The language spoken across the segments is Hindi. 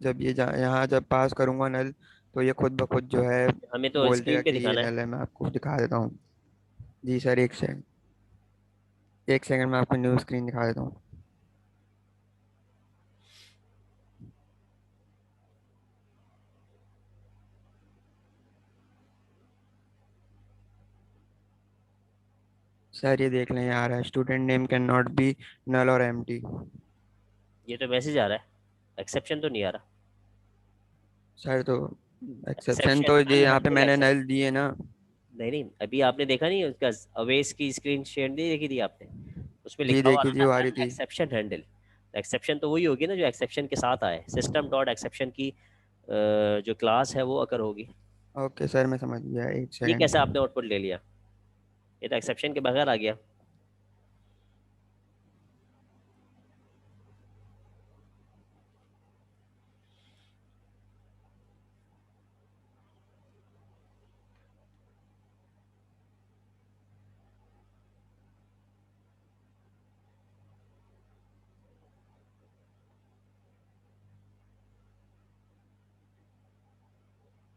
जब ये यहाँ जब पास करूंगा नल, तो ये खुद ब खुद जो है हमें तो बोल देगा स्क्रीन पे कि ये दिखाना है। नल है। मैं आपको दिखा देता हूँ। जी सर, एक सेकंड। एक सेकंड में आपको न्यू स्क्रीन दिखा देता हूँ। सर ये देख लें, यहाँ आ रहा है student name can not be null और एम्प्टी। ये तो मैसेज आ रहा है, एक्सेप्शन तो नहीं आ रहा। सर तो एक्सेप्शन एक्सेप्शन तो ये यहाँ पे अनहोल्ड मैंने एक्सेप्शन। नल दिए ना। नहीं नहीं, अभी आपने देखा नहीं उसका अवेस की स्क्रीन शेयर नहीं देखी थी आपने? उसमें जी लिखा हुआ देखी था थी, ना वो आ रही नल थी। Exception handle. एक्सेप्शन तो वही होगी ना जो एक्सेप्शन के साथ आए, सिस्टम डॉट एक्सेप्शन की जो क्लास है वो अगर होगी। ओके सर, मैं समझ गया, एक ये कैसे सेकंड। आपने आउटपुट ले लिया? ये तो एक्सेप्शन के बगैर आ गया।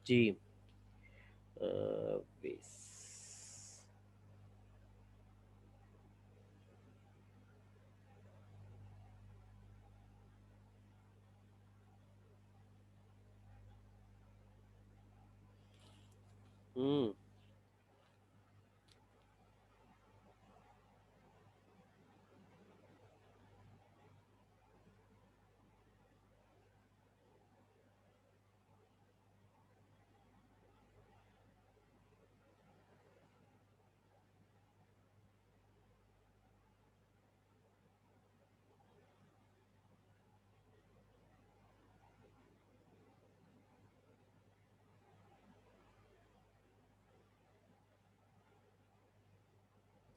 जी base। हम्म।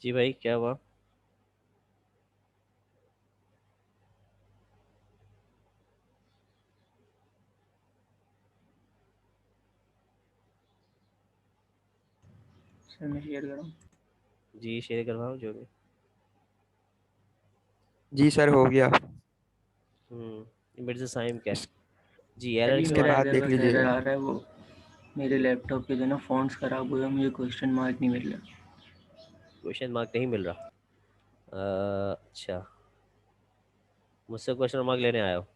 जी भाई क्या हुआ? सर मैं शेयर कर रहा हूँ। जी शेयर करवाओ जो भी। जी सर, हो गया। मेरे से साइम क्या है? इस, जी एरर अभी क्यों इसके आ मेरा रहा बाद इधर देख बस एरर लीजिएगा। आ रहा है, वो मेरे लैपटॉप के जो है ना फ़ॉन्ट्स ख़राब हुए हैं, मुझे क्वेश्चन मार्क नहीं मिल रहा। है? क्वेश्चन मार्क नहीं मिल रहा? अच्छा, मुझसे क्वेश्चन मार्क लेने आया हो?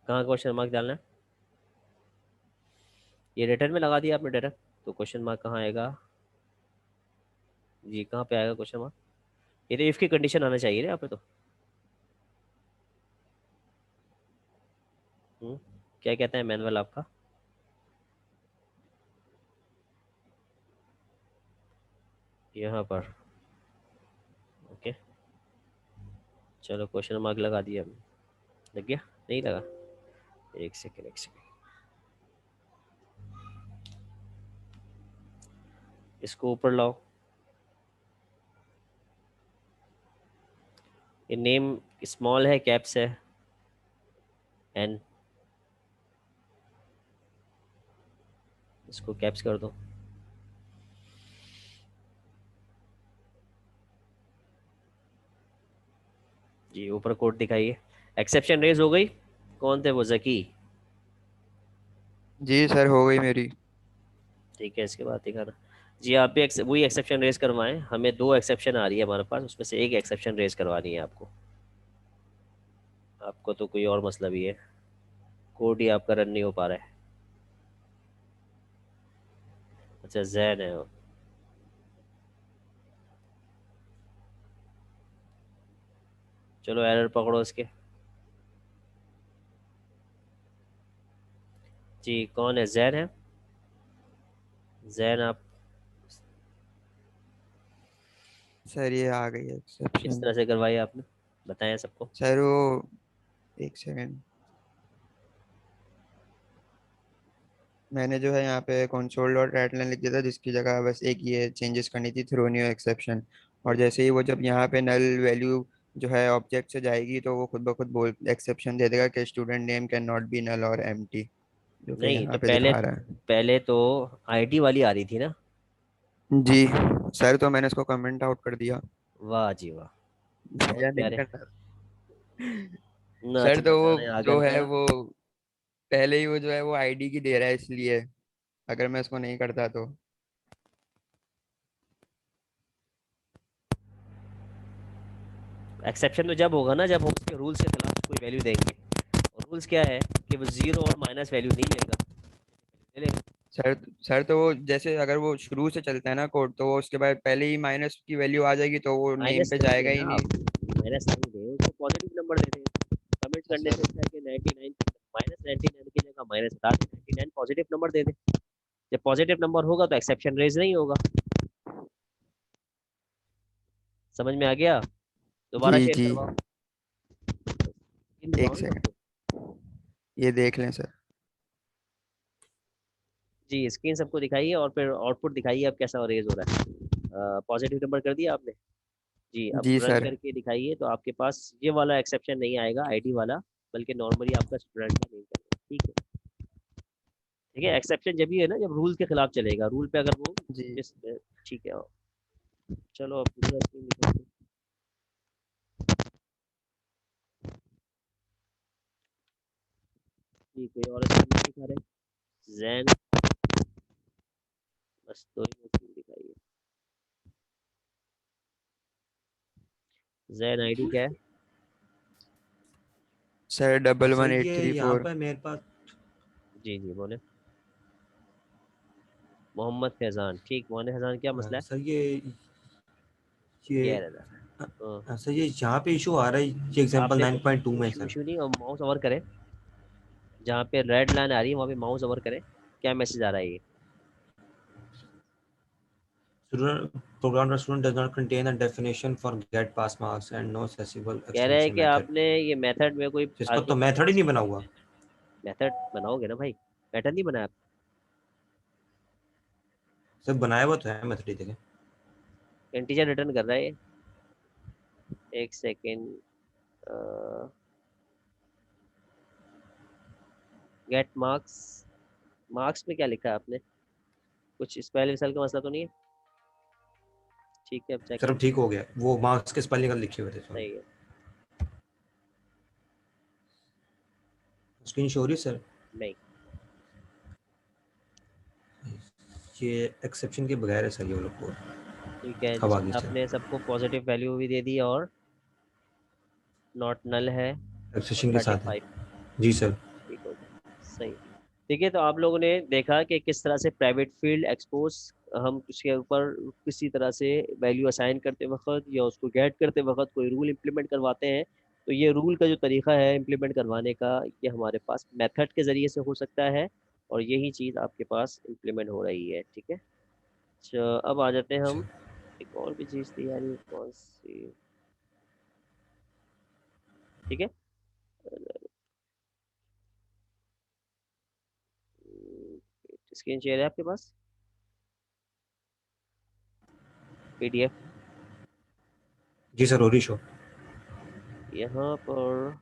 कहाँ क्वेश्चन मार्क डालना है? ये रिटर्न में लगा दिया आपने डायरेक्ट, तो क्वेश्चन मार्क कहाँ आएगा? जी कहाँ पे आएगा क्वेश्चन मार्क? ये तो इफ की कंडीशन आना चाहिए ना यहाँ पे तो। हम्म, क्या कहता है मैनुअल आपका? यहाँ पर। ओके, चलो क्वेश्चन मार्क लगा दिया हमने। लग गया? नहीं लगा? एक सेकेंड एक सेकेंड, इसको ऊपर लाओ। ये नेम स्मॉल है कैप्स है? एन, इसको कैप्स कर दो। जी ऊपर कोड दिखाइए। एक्सेप्शन रेज हो गई? कौन थे वो, जकी? जी सर, हो गई मेरी। ठीक है, इसके बाद दिखाना। जी आप भी वही एक्सेप्शन रेज करवाएं, हमें दो एक्सेप्शन आ रही है हमारे पास, उसमें से एक एक्सेप्शन रेज करवानी है आपको। आपको तो कोई और मसला भी है, कोड ही आपका रन नहीं हो पा रहा है। अच्छा जैन है वो। चलो एरर पकड़ो इसके। जी कौन है, जैन है? जैन आप सर ये आ गई किस एक्सेप्शन। तरह से करवाई आपने, बताएं सबको। सर वो, एक सेकंड। मैंने जो है यहाँ पे कंसोल डॉट राइटलाइन लिख दिया था, जिसकी जगह बस एक ये चेंजेस करनी थी, थ्रो न्यू एक्सेप्शन। और जैसे ही वो जब यहाँ पे नल वैल्यू जो है ऑब्जेक्ट से जाएगी, तो वो खुद ब खुद बोल एक्सेप्शन दे देगा कि student name can not be null और एम्प्टी, जो कि नहीं यहाँ तो पे पहले, दिखा रहा है। पहले तो आईडी वाली आ रही थी ना। जी सर, तो मैंने इसको कमेंट आउट कर दिया। वाह जी वाह। भैया क्या नहीं रे, करना। ना सर तो वो चिल्लाना है जो आगन है का। वो पहले ही वो जो है वो आईडी की दे रहा है, इसलिए अगर मैं इसको नहीं करता तो। एक्सेप्शन तो जब होगा ना जब हम उसके रूल्स के खिलाफ कोई वैल्यू देंगे, और रूल्स क्या है कि वो जीरो और माइनस वैल्यू नहीं लेगा, ले लेगा। सर सर तो वो जैसे अगर वो शुरू से चलता है ना कोड, तो वो उसके बाद पहले ही माइनस की वैल्यू आ जाएगी, तो वो नेम माइनस पे नहीं जाएगा ही देना नहीं। आप, माइनस नहीं दे, उसको पॉजिटिव नंबर दे दें। कमेंट हाँ करने से सर। अच्छा है कि 99 माइनस 99 की जगह माइनस हटा दें, 99 पॉजिटिव नंबर दे दें। जब पॉजिटिव नंबर होगा तो एक्सेप्शन रेज नहीं होगा। समझ में आ गया? दोबारा जी शेयर जी। करवाओ, इन एक दिखाओ ना सेकंड, सबको। ये देख लें सर। जी स्क्रीन सबको दिखाइए और फिर आउटपुट दिखाइए अब कैसा रेज हो रहा है। पॉजिटिव नंबर कर दिया आपने? जी अब जी रन सर। करके दिखाइए तो आपके पास ये वाला एक्सेप्शन नहीं आएगा आईडी वाला, बल्कि नॉर्मली आपका स्टूडेंट का नेम चलेगा। ठीक है? ठीक है, एक्सेप्शन जब भी है ना जब रूल के खिलाफ चलेगा, रूल पे अगर वो जी इस ठीक है। चलो अब दूसरा स्क्रीन दिखाते हैं। जी कोई और स्क्रीन नहीं दिखा रहे? जैन, बस दो ही स्क्रीन दिखाइए। जैन आईडी क्या है? Sir, double sir one eight ये थ्री यहाँ फोर पर मेरे पास जी जी बोले। मोहम्मद फैजान, ठीक, मोहम्मद फैजान क्या मसला है? सर कह ये रहा था। हाँ, सर ये यहाँ पे इशू आ रहा है ये आप एग्जांपल देखो 9.2 में इशू सर। इशू नहीं, और माउस ओवर करें, जहाँ पे रेड लाइन आ रही है वहाँ पे माउस ओवर करें। क्या मैसेज आ रहा है ये? Program student does not contain a definition for get pass marks and no accessible कह रहा है एक्सटेंशन कि मेथड। आपने ये मेथड में कोई इसका तो आर्गुमेंट मेथड ही पास नहीं नहीं बना किया। हुआ। मेथड बनाओगे ना भाई, मेथड नहीं बनाया। सर बनाया हुआ तो है मेथड ही देखें। इंटीजर रिटर्न कर रहा है ये। एक सेकेंड, गेट मार्क्स, मार्क्स में क्या लिखा है आपने? कुछ स्पेल विसल का मसला तो नहीं है? ठीक है अब चेक सर अब करते ठीक हैं। हो गया, वो मार्क्स के स्पेलिंग लिखे हुए थे सर। सही है। स्क्रीन शो हो रही है सर? नहीं, ये एक्सेप्शन के बगैर है सर ये वाला कोड। ठीक है, अब आ जिसमें गई सर आपने सबको पॉजिटिव वैल्यू भी दे दी और नॉट नल है, और एक्सेप्शन के थर्टी साथ है। Five G sir. ठीक हो गया। सही। ठीक है, तो आप लोगों ने देखा कि किस तरह से प्राइवेट फील्ड एक्सपोज हम उसके ऊपर किसी तरह से वैल्यू असाइन करते वक्त या उसको गेट करते वक्त कोई रूल इंप्लीमेंट करवाते हैं। तो ये रूल का जो तरीका है इंप्लीमेंट करवाने का, ये हमारे पास मेथड के ज़रिए से हो सकता है, और यही चीज़ आपके पास इंप्लीमेंट हो रही है। ठीक है, अच्छा अब आ जाते हैं अच्छा हम। एक और भी चीज़ थी यार, ये कौन सी? ठीक है, स्क्रीन शेयर है आपके पास? पीडीएफ जी सर, हो रही शो। यहाँ पर।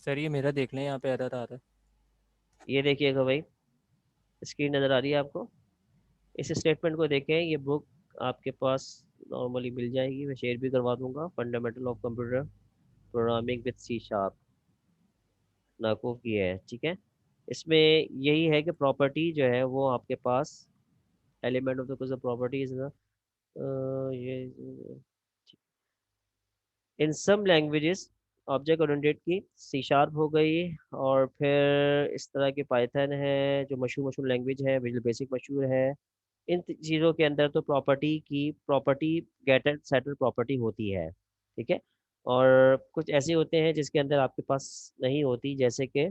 सर ये मेरा देख लें, यहाँ पे एरर आ रहा है। ये देखिएगा भाई, स्क्रीन नज़र आ रही है आपको? इस स्टेटमेंट को देखें, ये बुक आपके पास नॉर्मली मिल जाएगी, मैं शेयर भी करवा दूंगा। Fundamental of computer programming with C sharp, Nakov की है। ठीक है, इसमें यही है कि प्रॉपर्टी जो है वो आपके पास एलिमेंट ऑफ द कुछ प्रॉपर्टीज ना, ये इन सम लैंग्वेजेस ऑब्जेक्ट ओरिएंटेड की सी शार्प हो गई, और फिर इस तरह के पाइथन है जो मशहूर मशहूर लैंग्वेज है, विजुअल बेसिक मशहूर है। इन चीज़ों के अंदर तो प्रॉपर्टी की प्रॉपर्टी गेटर सेटर प्रॉपर्टी होती है। ठीक है, और कुछ ऐसे होते हैं जिसके अंदर आपके पास नहीं होती, जैसे कि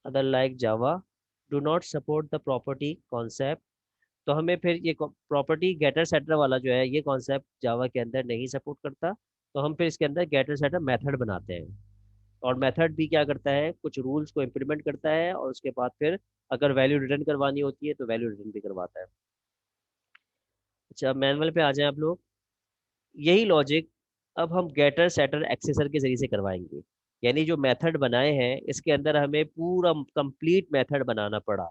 other like Java do not support the property concept. तो हमें फिर ये प्रॉपर्टी गेटर सेटर वाला जो है ये कॉन्सेप्ट जावा के अंदर नहीं सपोर्ट करता। तो हम फिर इसके अंदर गेटर सेटर मेथड बनाते हैं, और मेथड भी क्या करता है, कुछ रूल्स को इम्प्लीमेंट करता है, और उसके बाद फिर अगर वैल्यू रिटर्न करवानी होती है तो वैल्यू रिटर्न भी करवाता है। अच्छा अब मैनुअल पे आ जाएं आप लोग। यही लॉजिक अब हम गेटर सेटर एक्सेसर के जरिए से करवाएंगे। यानी जो मेथड बनाए हैं इसके अंदर हमें पूरा कंप्लीट मेथड बनाना पड़ा।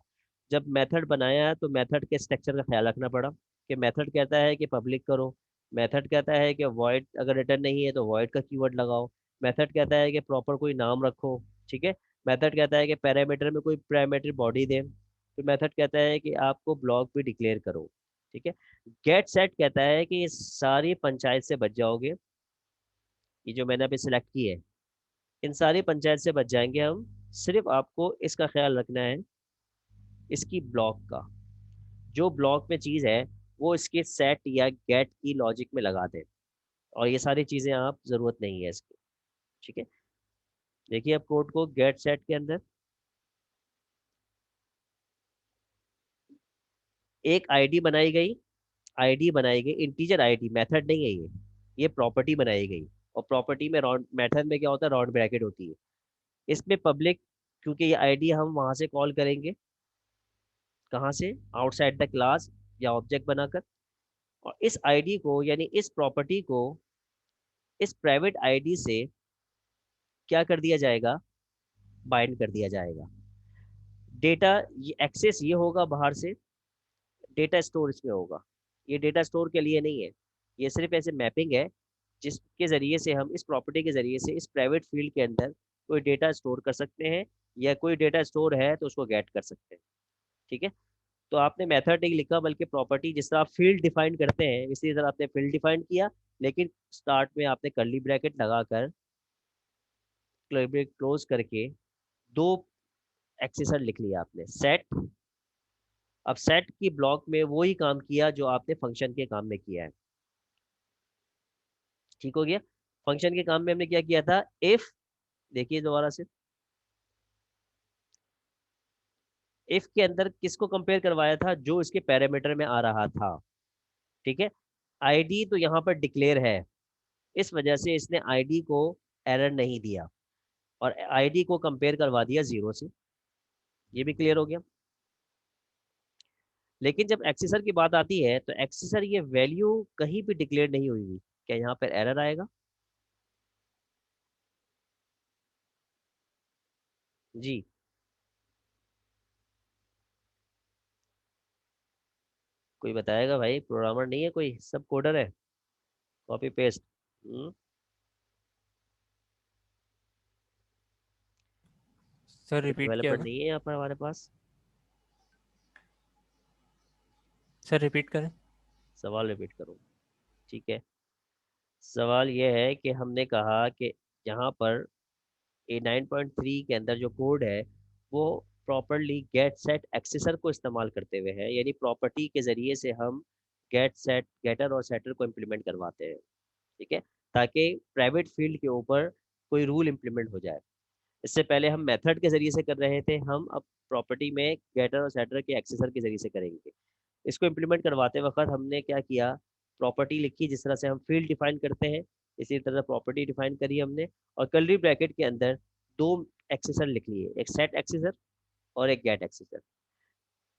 जब मेथड बनाया तो मेथड के स्ट्रक्चर का ख्याल रखना पड़ा कि मेथड कहता है कि पब्लिक करो, मेथड कहता है कि वॉइड अगर रिटर्न नहीं है तो वॉइड का कीवर्ड लगाओ, मेथड कहता है कि प्रॉपर कोई नाम रखो, ठीक है, मेथड कहता है कि पैरामीटर में कोई पैरामीटर बॉडी दे, तो मेथड कहता है कि आपको ब्लॉक भी डिक्लेयर करो, ठीक है। गेट सेट कहता है कि ये सारी पंचायत से बच जाओगे, ये जो मैंने अभी सिलेक्ट की है इन सारी पंचायत से बच जाएंगे हम। सिर्फ आपको इसका ख्याल रखना है इसकी ब्लॉक का, जो ब्लॉक में चीज़ है वो इसके सेट या गेट की लॉजिक में लगा दें, और ये सारी चीज़ें आप ज़रूरत नहीं है इसकी, ठीक है। देखिए अब कोड को गेट सेट के अंदर एक आईडी बनाई गई, आईडी बनाई गई इंटीजर आईडी, मेथड नहीं है ये प्रॉपर्टी बनाई गई, और प्रॉपर्टी में राउंड मेथड में क्या होता है राउंड ब्रैकेट होती है, इसमें पब्लिक, क्योंकि ये आईडी हम वहां से कॉल करेंगे, कहाँ से, आउटसाइड द क्लास या ऑब्जेक्ट बनाकर, और इस आईडी को यानी इस प्रॉपर्टी को इस प्राइवेट आईडी से क्या कर दिया जाएगा, बाइंड कर दिया जाएगा। डेटा एक्सेस ये होगा बाहर से, डेटा स्टोर इसमें होगा, ये डेटा स्टोर के लिए नहीं है, ये सिर्फ ऐसे मैपिंग है जिसके ज़रिए से हम इस प्रॉपर्टी के ज़रिए से इस प्राइवेट फील्ड के अंदर कोई डेटा स्टोर कर सकते हैं, या कोई डेटा स्टोर है तो उसको गेट कर सकते हैं, ठीक है। तो आपने मेथड नहीं लिखा बल्कि प्रॉपर्टी, जिस तरह आप फील्ड डिफाइन करते हैं इसी तरह आपने फील्ड डिफाइन किया, लेकिन स्टार्ट में आपने कर्ली ब्रैकेट लगाकर क्लोज करके दो एक्सेसर लिख लिया आपने सेट। अब सेट की ब्लॉक में वो ही काम किया जो आपने फंक्शन के काम में किया है, ठीक हो गया। फंक्शन के काम में हमने क्या किया था, इफ, देखिए दोबारा से, इफ के अंदर किसको कंपेयर करवाया था, जो इसके पैरामीटर में आ रहा था, ठीक है। आईडी तो यहाँ पर डिक्लेयर है, इस वजह से इसने आईडी को एरर नहीं दिया और आईडी को कंपेयर करवा दिया 0 से, ये भी क्लियर हो गया। लेकिन जब एक्सेसर की बात आती है तो एक्सेसर ये वैल्यू कहीं भी डिक्लेयर नहीं हुई हुई, क्या यहाँ पर एरर आएगा, जी कोई बताएगा, भाई प्रोग्रामर नहीं है कोई, सब कोडर है, कॉपी पेस्ट। सर रिपीट किया डेवलपर था। नहीं है यहाँ पर हमारे पास। सर रिपीट करें। सवाल रिपीट करूँ, ठीक है। सवाल ये है कि हमने कहा कि यहाँ पर ए 9.3 के अंदर जो कोड है वो प्रॉपरली गेट सेट एक्सेसर को इस्तेमाल करते हुए है, यानी प्रॉपर्टी के ज़रिए से हम गेट सेट गेटर और सेटर को इम्प्लीमेंट करवाते हैं, ठीक है, ताकि प्राइवेट फील्ड के ऊपर कोई रूल इम्प्लीमेंट हो जाए। इससे पहले हम मेथड के ज़रिए से कर रहे थे, हम अब प्रॉपर्टी में गेटर और सेटर के एक्सेसर के ज़रिए से करेंगे। इसको इम्प्लीमेंट करवाते वक्त हमने क्या किया, प्रॉपर्टी लिखी, जिस तरह से हम फील्ड डिफाइन करते हैं इसी तरह प्रॉपर्टी डिफाइन करी हमने, और कर्ली ब्रैकेट के अंदर दो एक्सेसर लिख लिए, एक सेट एक्सेसर और एक गेट एक्सेसर।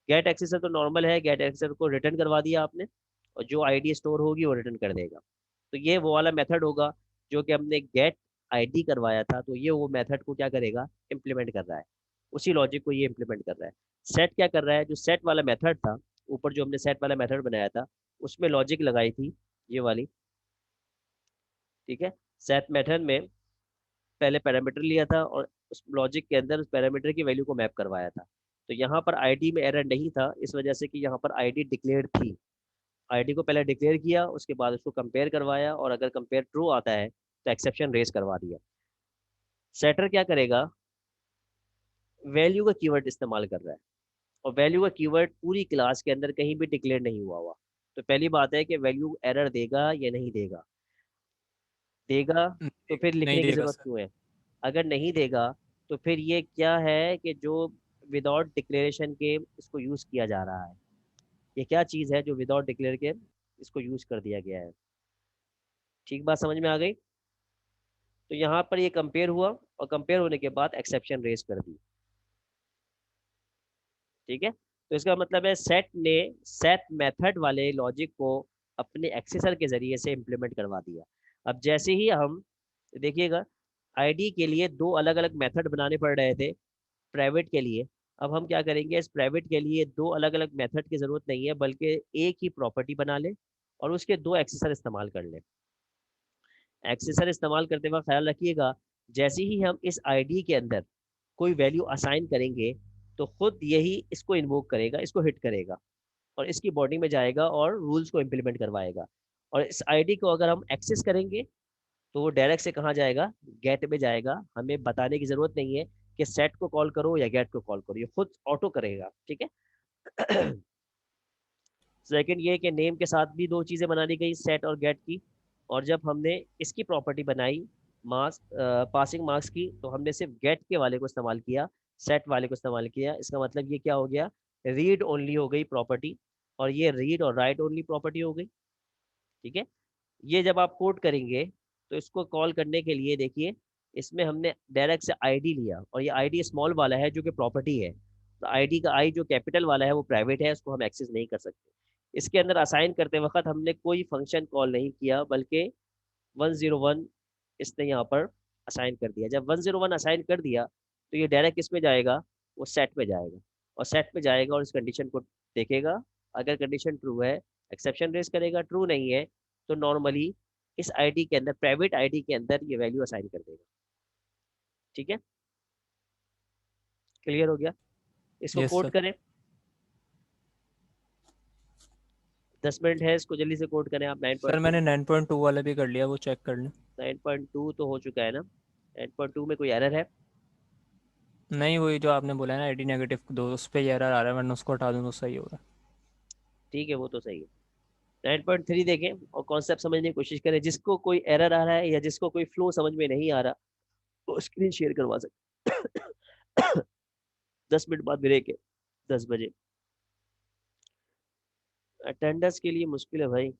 गेट एक्सेसर तो नॉर्मल है, गेट एक्सेसर को रिटर्न करवा दिया आपने, और जो आईडी स्टोर होगी वो रिटर्न कर देगा। तो ये वो वाला मेथड होगा जो कि हमने गेट आईडी करवाया था, तो ये वो मेथड को क्या करेगा, इम्प्लीमेंट कर रहा है, उसी लॉजिक को ये इम्प्लीमेंट कर रहा है। सेट क्या कर रहा है, जो सेट वाला मेथड था, ऊपर जो हमने सेट वाला मेथड बनाया था उसमें लॉजिक लगाई थी ये वाली, ठीक है। सेट मेथड में पहले पैरामीटर लिया था और उस लॉजिक के अंदर उस पैरामीटर की वैल्यू को मैप करवाया था। तो यहाँ पर आईडी में एरर नहीं था, इस वजह से कि यहाँ पर आईडी डिक्लेयर थी, आईडी को पहले डिक्लेयर किया, उसके बाद उसको कंपेयर करवाया, और अगर कंपेयर ट्रू आता है तो एक्सेप्शन रेज करवा दिया। सेटर क्या करेगा, वैल्यू का कीवर्ड इस्तेमाल कर रहा है, और वैल्यू का कीवर्ड पूरी क्लास के अंदर कहीं भी डिक्लेयर नहीं हुआ। तो पहली बात है कि वैल्यू एरर देगा या नहीं देगा, देगा तो फिर नहीं लिखने की देगा ज़रूरत सर। क्यों है, अगर नहीं देगा तो फिर ये क्या है कि जो विदाउट डिक्लेरेशन के इसको यूज़ किया जा रहा है, ये क्या चीज़ है जो विदाउट डिक्लेयर के इसको यूज़ कर दिया गया है, ठीक बात समझ में आ गई। तो यहाँ पर ये कंपेयर हुआ और कंपेयर होने के बाद एक्सेप्शन रेज कर दी, ठीक है। तो इसका मतलब है सेट ने सेट मेथड वाले लॉजिक को अपने एक्सेसर के ज़रिए से इम्प्लीमेंट करवा दिया। अब जैसे ही हम देखिएगा, आईडी के लिए दो अलग अलग मेथड बनाने पड़ रहे थे प्राइवेट के लिए। अब हम क्या करेंगे, इस प्राइवेट के लिए दो अलग अलग मेथड की ज़रूरत नहीं है, बल्कि एक ही प्रॉपर्टी बना ले और उसके दो एक्सेसर इस्तेमाल कर ले। एक्सेसर इस्तेमाल करते वक्त ख्याल रखिएगा, जैसे ही हम इस आईडी के अंदर कोई वैल्यू असाइन करेंगे तो खुद यही इसको इन्वोक करेगा, इसको हिट करेगा और इसकी बॉडी में जाएगा और रूल्स को इम्प्लीमेंट करवाएगा। और इस आईडी को अगर हम एक्सेस करेंगे तो वो डायरेक्ट से कहाँ जाएगा, गेट में जाएगा। हमें बताने की ज़रूरत नहीं है कि सेट को कॉल करो या गेट को कॉल करो, ये खुद ऑटो करेगा। ठीक है। सेकंड ये कि नेम के साथ भी दो चीज़ें बनानी गई, सेट और गेट की। और जब हमने इसकी प्रॉपर्टी बनाई मार्क्स, पासिंग मार्क्स की, तो हमने सिर्फ गेट के वाले को इस्तेमाल किया, सेट वाले को इस्तेमाल किया। इसका मतलब ये क्या हो गया, रीड ओनली हो गई प्रॉपर्टी, और ये रीड और राइट ओनली प्रॉपर्टी हो गई। ठीक है। ये जब आप कोड करेंगे तो इसको कॉल करने के लिए देखिए, इसमें हमने डायरेक्ट से आईडी लिया और ये आईडी स्मॉल वाला है जो कि प्रॉपर्टी है। तो आईडी का आई जो कैपिटल वाला है वो प्राइवेट है, उसको हम एक्सेस नहीं कर सकते। इसके अंदर असाइन करते वक्त हमने कोई फंक्शन कॉल नहीं किया, बल्कि 101 इसने यहाँ पर असाइन कर दिया। जब 101 असाइन कर दिया तो ये डायरेक्ट किस में जाएगा, वो सेट में जाएगा। और सेट में जाएगा और इस कंडीशन को देखेगा। अगर कंडीशन ट्रू है एक्सेप्शन रेज करेगा, ट्रू नहीं है तो नॉर्मली इस आईडी के अंदर, प्राइवेट आईडी के अंदर ये वैल्यू असाइन कर देगा। ठीक है, क्लियर हो गया। इसको यस कोड सर। करें, 10 मिनट है, इसको जल्दी से कोड करें आप। सर मैंने 9.2 वाला भी कर लिया, वो चेक कर लें। 9.2 तो हो चुका है ना। 9.2 में कोई एरर है? नहीं, वही जो आपने बोला है ना आईडी नेगेटिव दो, उस पर एरर आ रहा है, वरना उसको हटा दूँ तो सही होगा। ठीक है, वो तो सही है। 9.3 देखें और कॉन्सेप्ट समझने की कोशिश करें। जिसको कोई एरर आ रहा है या जिसको कोई फ्लो समझ में नहीं आ रहा वो स्क्रीन शेयर करवा सकते। 10 मिनट बाद ब्रेक है, 10 बजे। अटेंडेंस के लिए मुश्किल है भाई।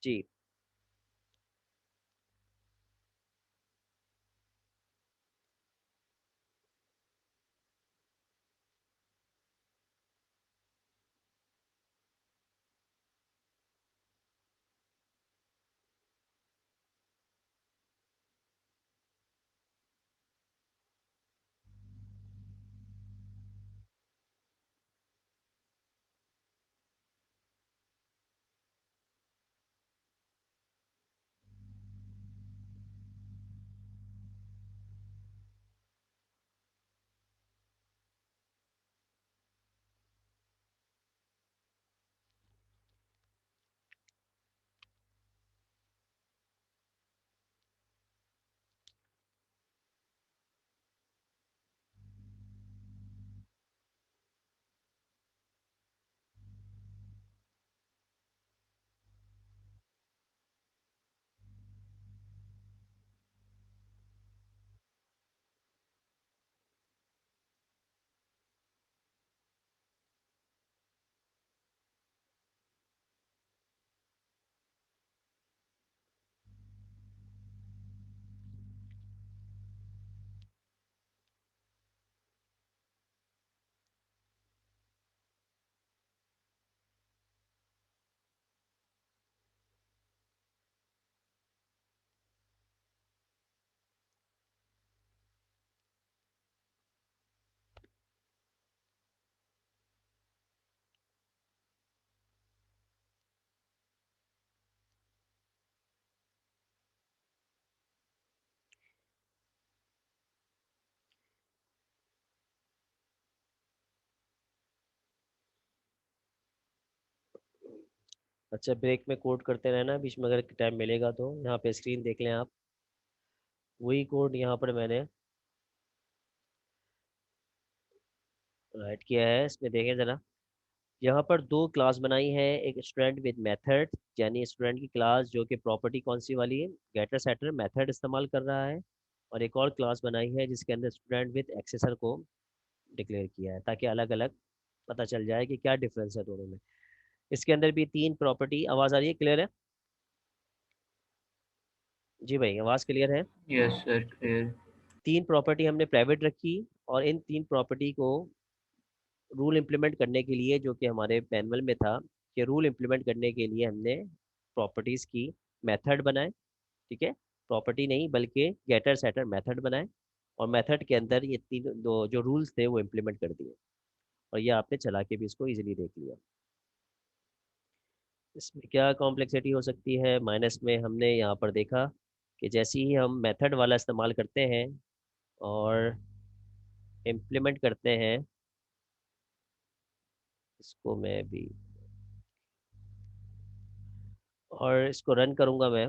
जी अच्छा, ब्रेक में कोड करते रहना, बीच में अगर टाइम मिलेगा तो। यहाँ पे स्क्रीन देख लें आप, वही कोड यहाँ पर मैंने राइट किया है। इसमें देखें ज़रा, यहाँ पर दो क्लास बनाई है, एक स्टूडेंट विद मेथड, यानी स्टूडेंट की क्लास जो कि प्रॉपर्टी कौन सी वाली है, गेटर सेटर मेथड इस्तेमाल कर रहा है। और एक और क्लास बनाई है जिसके अंदर स्टूडेंट विद एक्सेसर को डिक्लेयर किया है, ताकि अलग अलग पता चल जाए कि क्या डिफरेंस है दोनों में। इसके अंदर भी तीन प्रॉपर्टी, आवाज़ आ रही है, क्लियर है? जी भाई, आवाज़ क्लियर है? Yes sir, clear. 3 प्रॉपर्टी हमने प्राइवेट रखी और इन 3 प्रॉपर्टी को रूल इम्प्लीमेंट करने के लिए, जो कि हमारे मैनुअल में था, कि रूल इम्प्लीमेंट करने के लिए हमने प्रॉपर्टीज़ की मेथड बनाए। ठीक है, प्रॉपर्टी नहीं बल्कि गेटर सेटर मेथड बनाए, और मेथड के अंदर ये तीन दो जो रूल्स थे वो इम्प्लीमेंट कर दिए, और ये आपने चला के भी इसको इजीली देख लिया। इसमें क्या कॉम्प्लेक्सिटी हो सकती है? माइनस में हमने यहाँ पर देखा कि जैसे ही हम मेथड वाला इस्तेमाल करते हैं और इम्प्लीमेंट करते हैं, इसको मैं भी और इसको रन करूँगा मैं।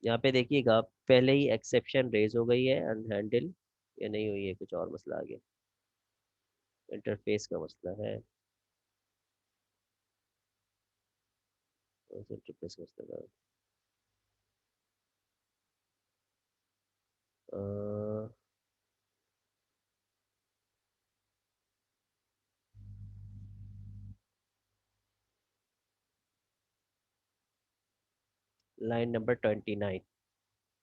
यहाँ पे देखिएगा पहले ही एक्सेप्शन रेज हो गई है, अनहैंडल ये नहीं हुई है, कुछ और मसला आ गया, इंटरफेस का मसला है। इंटरफेस का मसला है। Line number 29,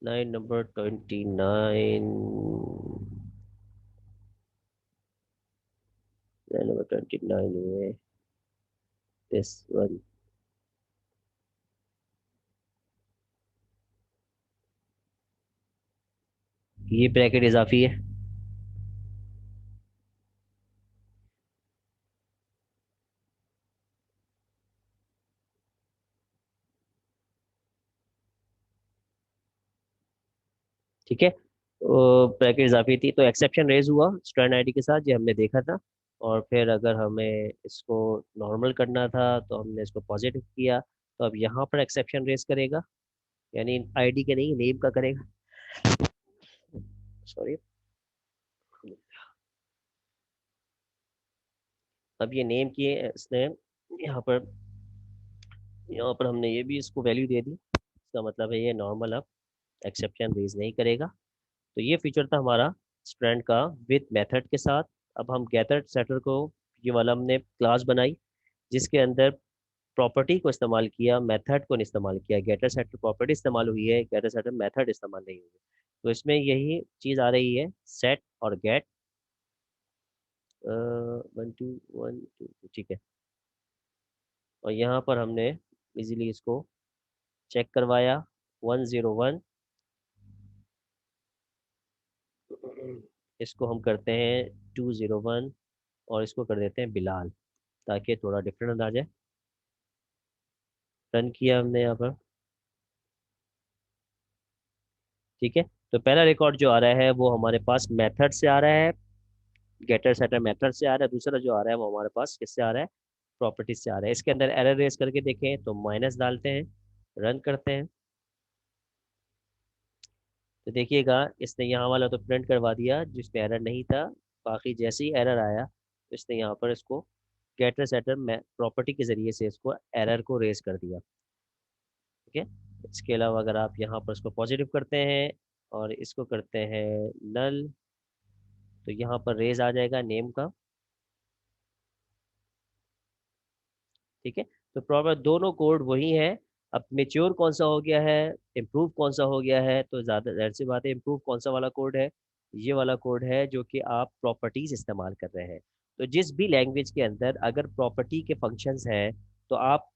line number 29, line number 29 में दिस वन। ये ब्रैकेट इजाफी है। ठीक है, ब्रैकेट इजाफी थी तो एक्सेप्शन रेज हुआ स्टूडेंट आईडी के साथ, ये हमने देखा था। और फिर अगर हमें इसको नॉर्मल करना था तो हमने इसको पॉजिटिव किया, तो अब यहाँ पर एक्सेप्शन रेज करेगा, यानी आईडी के नहीं नेम का करेगा। सॉरी, अब ये नेम किए इसने, यहाँ पर यहाँ पर हमने ये भी इसको वैल्यू दे दी, इसका मतलब है ये नॉर्मल अब एक्सेप्शन रेज नहीं करेगा। तो ये फीचर था हमारा स्ट्रैंड का विद मेथड के साथ। अब हम गेटर सेटर को, ये वाला हमने क्लास बनाई जिसके अंदर प्रॉपर्टी को इस्तेमाल किया, मेथड को नहीं इस्तेमाल किया। गेटर सेटर प्रॉपर्टी इस्तेमाल हुई है, गेटर सेटर मेथड इस्तेमाल नहीं हुई है। तो इसमें यही चीज़ आ रही है, सेट और गेट। 1 2 1 2, ठीक है। और यहाँ पर हमने इजीली इसको चेक करवाया, 101, इसको हम करते हैं 201, और इसको कर देते हैं बिलाल, ताकि थोड़ा डिफरेंट आ जाए। रन किया हमने यहाँ पर। ठीक है, तो पहला रिकॉर्ड जो आ रहा है वो हमारे पास मेथड से आ रहा है, गेटर सेटर मेथड से आ रहा है। दूसरा जो आ रहा है वो हमारे पास किससे आ रहा है? प्रॉपर्टीज से आ रहा है। इसके अंदर एरर रेस करके देखें तो माइनस डालते हैं, रन करते हैं, तो देखिएगा इसने यहाँ वाला तो प्रिंट करवा दिया जिसमें एरर नहीं था। बाकी जैसे ही एरर आया तो इसने यहाँ पर इसको गेटर सेटर में प्रॉपर्टी के जरिए से इसको एरर को रेज कर दिया। ठीक है, इसके अलावा अगर आप यहाँ पर इसको पॉजिटिव करते हैं और इसको करते हैं नल, तो यहाँ पर रेज आ जाएगा नेम का। ठीक है, तो प्रॉपर दोनों कोड वही है। अब मेच्योर कौन सा हो गया है, इम्प्रूव कौन सा हो गया है, तो ज़्यादा जाहिर सी बात है इम्प्रूव कौन सा वाला कोड है? ये वाला कोड है जो कि आप प्रॉपर्टीज इस्तेमाल कर रहे हैं। तो जिस भी लैंग्वेज के अंदर अगर प्रॉपर्टी के फंक्शंस हैं तो आप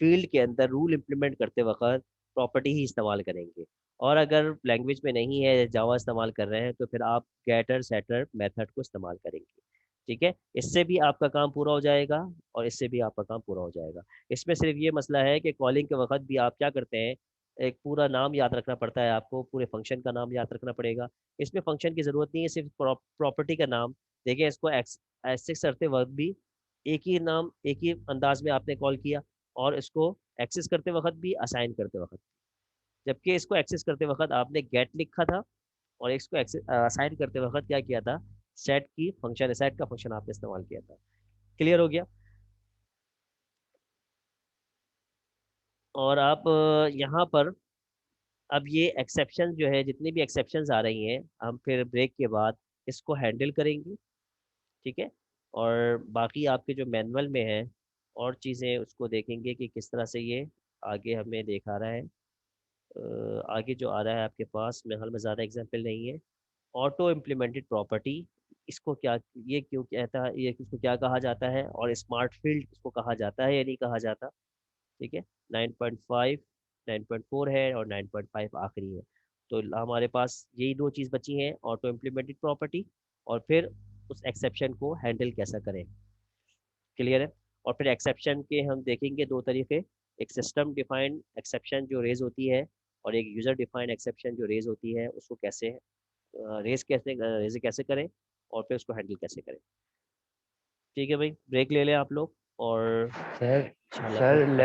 फील्ड के अंदर रूल इम्प्लीमेंट करते वक्त प्रॉपर्टी ही इस्तेमाल करेंगे। और अगर लैंग्वेज में नहीं है, जावा इस्तेमाल कर रहे हैं, तो फिर आप गेटर सेटर मेथड को इस्तेमाल करेंगे। ठीक है, इससे भी आपका काम पूरा हो जाएगा और इससे भी आपका काम पूरा हो जाएगा। इसमें सिर्फ ये मसला है कि कॉलिंग के वक्त भी आप क्या करते हैं, एक पूरा नाम याद रखना पड़ता है, आपको पूरे फंक्शन का नाम याद रखना पड़ेगा। इसमें फंक्शन की ज़रूरत नहीं है, सिर्फ प्रॉपर्टी का नाम। देखिए इसको एक्सेस करते वक्त भी एक ही नाम एक ही अंदाज में आपने कॉल किया, और इसको एक्सेस करते वक्त भी, असाइन करते वक्त। जबकि इसको एक्सेस करते वक्त आपने गेट लिखा था, और इसको असाइन करते वक्त क्या किया था? सेट की फंक्शन, सेट का फंक्शन आपने इस्तेमाल किया था। क्लियर हो गया? और आप यहाँ पर अब ये एक्सेप्शन जो है, जितनी भी एक्सेप्शंस आ रही हैं, हम फिर ब्रेक के बाद इसको हैंडल करेंगे। ठीक है, और बाकी आपके जो मैनुअल में है और चीज़ें उसको देखेंगे कि किस तरह से ये आगे हमें देखा रहा है आगे जो आ रहा है आपके पास, मेरे ख्याल में ज़्यादा एग्जाम्पल नहीं है। ऑटो इम्प्लीमेंटेड प्रॉपर्टी, इसको क्या, ये क्यों कहता है, ये इसको क्या कहा जाता है, और स्मार्ट फील्ड इसको कहा जाता है या नहीं कहा जाता। ठीक है, 9.5, 9.4 है और 9.5 आखिरी है। तो हमारे पास यही दो चीज़ बची हैं, ऑटो इम्प्लीमेंटेड प्रॉपर्टी और फिर उस एक्सेप्शन को हैंडल कैसा करें। क्लियर है। और फिर एक्सेप्शन के हम देखेंगे दो तरीके, एक सिस्टम डिफाइंड एक्सेप्शन जो रेज होती है, और एक यूज़र डिफाइंड एक्सेप्शन जो रेज होती है, उसको कैसे रेज कैसे करें और फिर उसको हैंडल कैसे करें। ठीक है भाई, ब्रेक ले लें आप लोग और सर इंशाल्लाह सर फिर